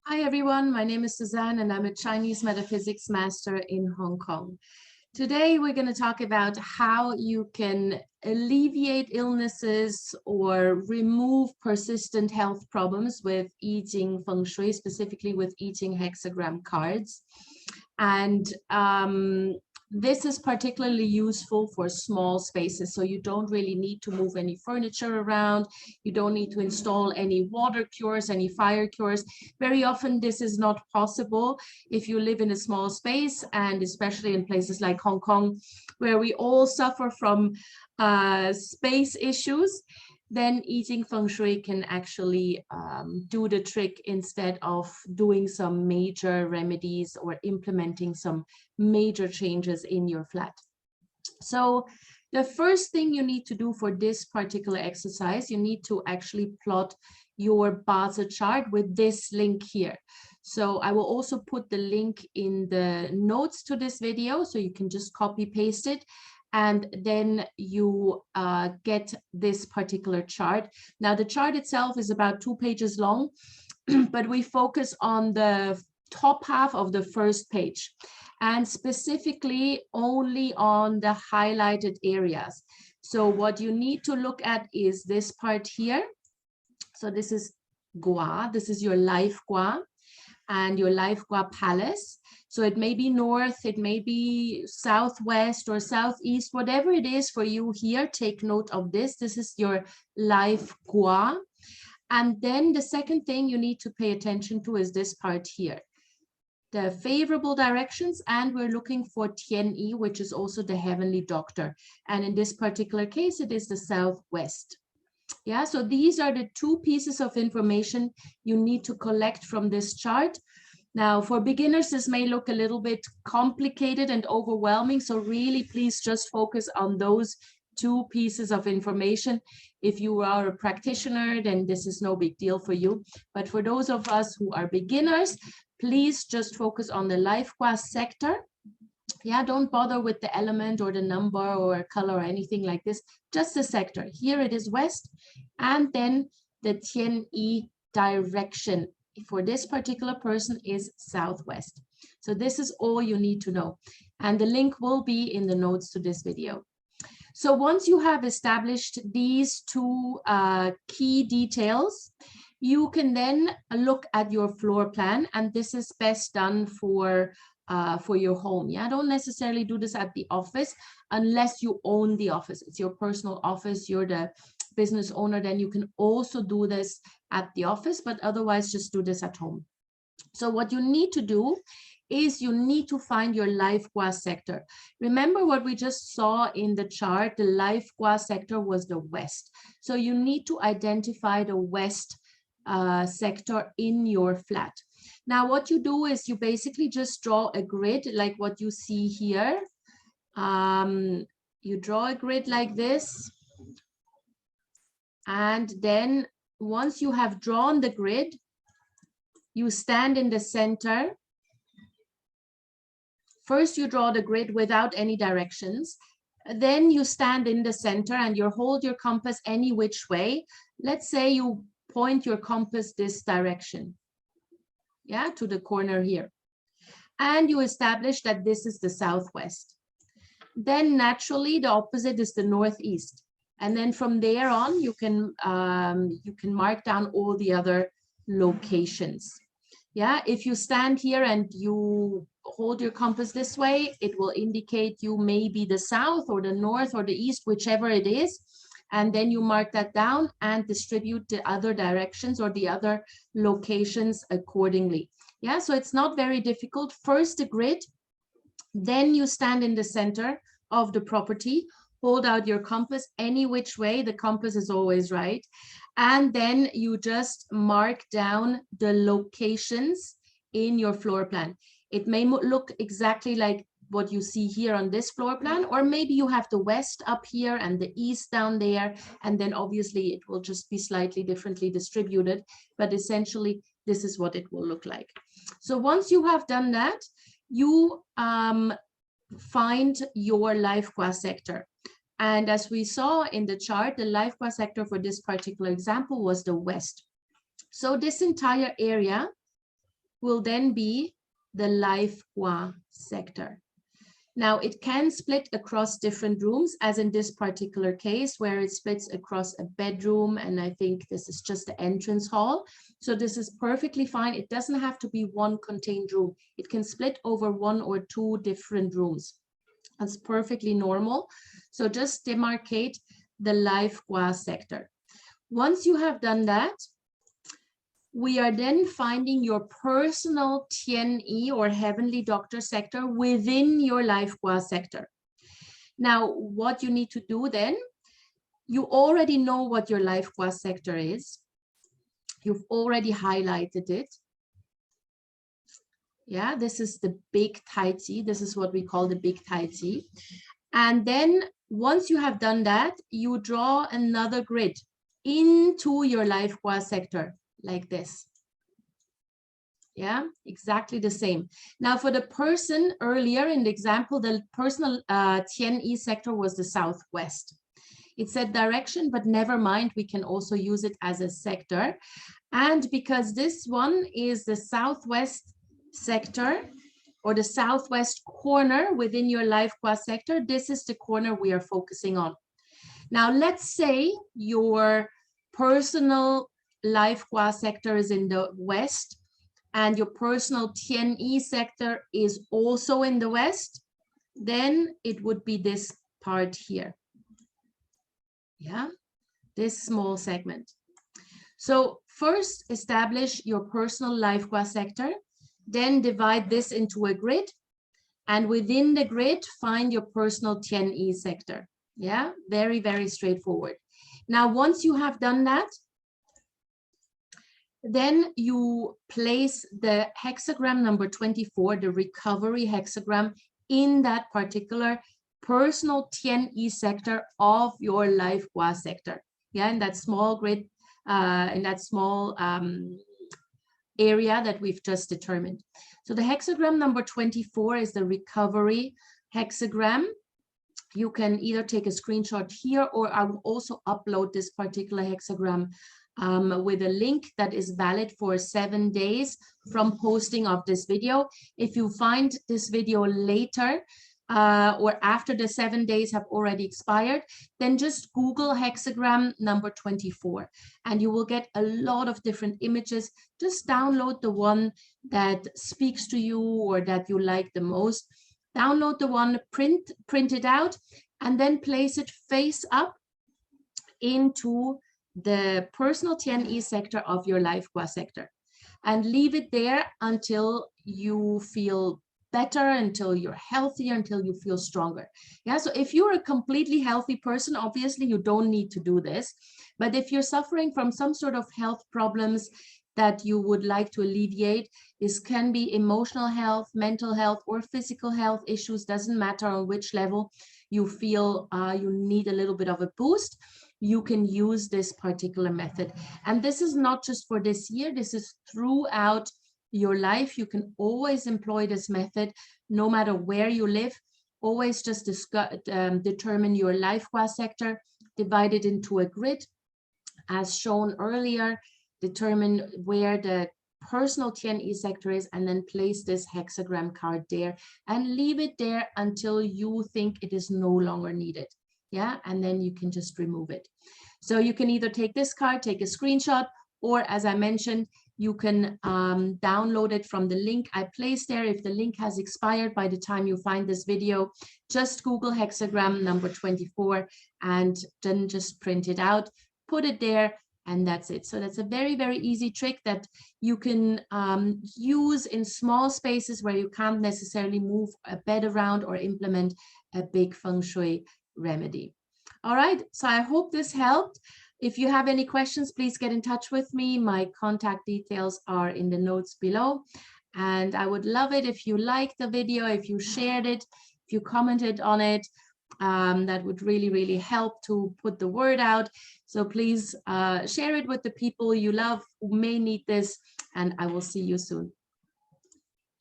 Hi everyone, my name is Suzanne and I'm a Chinese metaphysics master in Hong Kong. Today we're going to talk about how you can alleviate illnesses or remove persistent health problems with Yijing Feng Shui, specifically with Yijing Hexagram cards. And this is particularly useful for small spaces, so you don't really need to move any furniture around. You don't need to install any water cures, any fire cures. Very often this is not possible if you live in a small space, and especially in places like Hong Kong, where we all suffer from space issues. Then Yijing Feng Shui can actually do the trick instead of doing some major remedies or implementing some major changes in your flat. So the first thing you need to do for this particular exercise, you need to actually plot your Bazi chart with this link here. So I will also put the link in the notes to this video, so you can just copy paste it. And then you get this particular chart. Now, the chart itself is about 2 pages long, but we focus on the top half of the first page, and specifically only on the highlighted areas. So what you need to look at is this part here. So this is Gua, this is your life Gua and your life Gua palace. So it may be north, it may be southwest or southeast, whatever it is for you here, take note of this. This is your life Gua. And then the second thing you need to pay attention to is this part here, the favorable directions, and we're looking for Tian Yi, which is also the heavenly doctor. And in this particular case, it is the southwest. Yeah, so these are the 2 pieces of information you need to collect from this chart. Now, for beginners, this may look a little bit complicated and overwhelming, so really please just focus on those 2 pieces of information. If you are a practitioner, then this is no big deal for you. But for those of us who are beginners, please just focus on the life Gua sector. Yeah, don't bother with the element or the number or color or anything like this, just the sector. Here it is west, and then the Tian Yi direction for this particular person is southwest. So this is all you need to know. And the link will be in the notes to this video. So once you have established these 2 key details, you can then look at your floor plan, and this is best done for your home. Yeah, don't necessarily do this at the office unless you own the office. It's your personal office, you're the business owner, then you can also do this at the office, but otherwise just do this at home. So what you need to do is you need to find your life Gua sector. Remember what we just saw in the chart, the life Gua sector was the west. So you need to identify the west sector in your flat. Now, what you do is you basically just draw a grid like what you see here. You draw a grid like this. And then once you have drawn the grid, you stand in the center. First, you draw the grid without any directions. Then you stand in the center and you hold your compass any which way. Let's say you point your compass this direction, yeah, to the corner here. And you establish that this is the southwest. Then naturally the opposite is the northeast. And then from there on, you can mark down all the other locations. Yeah, if you stand here and you hold your compass this way, it will indicate you may be the south or the north or the east, whichever it is. And then you mark that down and distribute the other directions or the other locations accordingly. Yeah, so it's not very difficult. First the grid, then you stand in the center of the property, hold out your compass any which way, the compass is always right. And then you just mark down the locations in your floor plan. It may look exactly like what you see here on this floor plan, or maybe you have the west up here and the east down there, and then obviously it will just be slightly differently distributed, but essentially this is what it will look like. So once you have done that, you find your life Gua sector. And as we saw in the chart, the life Gua sector for this particular example was the west. So this entire area will then be the life Gua sector. Now it can split across different rooms, as in this particular case where it splits across a bedroom, and I think this is just the entrance hall. So this is perfectly fine. It doesn't have to be one contained room. It can split over 1 or 2 different rooms. That's perfectly normal. So just demarcate the life Gua sector. Once you have done that, we are then finding your personal Tian-yi or heavenly doctor sector within your life Gua sector. Now, what you need to do then, you already know what your life Gua sector is. You've already highlighted it. Yeah, this is the big Tai Chi. This is what we call the big Tai Chi. And then once you have done that, you draw another grid into your life Gua sector. Like this. Yeah, exactly the same. Now for the person earlier in the example, the personal Tian-yi sector was the southwest. It said direction, but never mind, we can also use it as a sector. And because this one is the southwest sector or the southwest corner within your life Gua sector, this is the corner we are focusing on. Now let's say your personal life Gua sector is in the west and your personal Tian-yi sector is also in the west, then it would be this part here. Yeah, this small segment. So first establish your personal life Gua sector, then divide this into a grid, and within the grid find your personal Tian-yi sector. Yeah, very, very straightforward. Now, once you have done that, then you place the hexagram number 24, the recovery hexagram, in that particular personal Tian-yi sector of your life Gua sector. Yeah, in that small grid, in that small area that we've just determined. So the hexagram number 24 is the recovery hexagram. You can either take a screenshot here, or I will also upload this particular hexagram with a link that is valid for 7 days from posting of this video. If you find this video later or after the 7 days have already expired, then just Google hexagram number 24 and you will get a lot of different images. Just download the one that speaks to you or that you like the most. Download the one, print it out, and then place it face up into the personal Tian-yi sector of your life Gua sector, and leave it there until you feel better, until you're healthier, until you feel stronger. Yeah, so if you're a completely healthy person, obviously you don't need to do this. But if you're suffering from some sort of health problems that you would like to alleviate, this can be emotional health, mental health, or physical health issues, doesn't matter on which level you feel you need a little bit of a boost, you can use this particular method. And this is not just for this year, this is throughout your life. You can always employ this method no matter where you live. Always just determine your life Gua sector, divide it into a grid as shown earlier, determine where the personal Tian-yi sector is, and then place this hexagram card there and leave it there until you think it is no longer needed. Yeah, and then you can just remove it. So you can either take this card, take a screenshot, or as I mentioned, you can download it from the link I placed there. If the link has expired by the time you find this video, just Google hexagram number 24 and then just print it out, put it there, and that's it. So that's a very, very easy trick that you can use in small spaces where you can't necessarily move a bed around or implement a big feng shui remedy. All right, so I hope this helped. If you have any questions, please get in touch with me. My contact details are in the notes below. And I would love it if you liked the video, if you shared it, if you commented on it. That would really, really help to put the word out. So please share it with the people you love who may need this, and I will see you soon.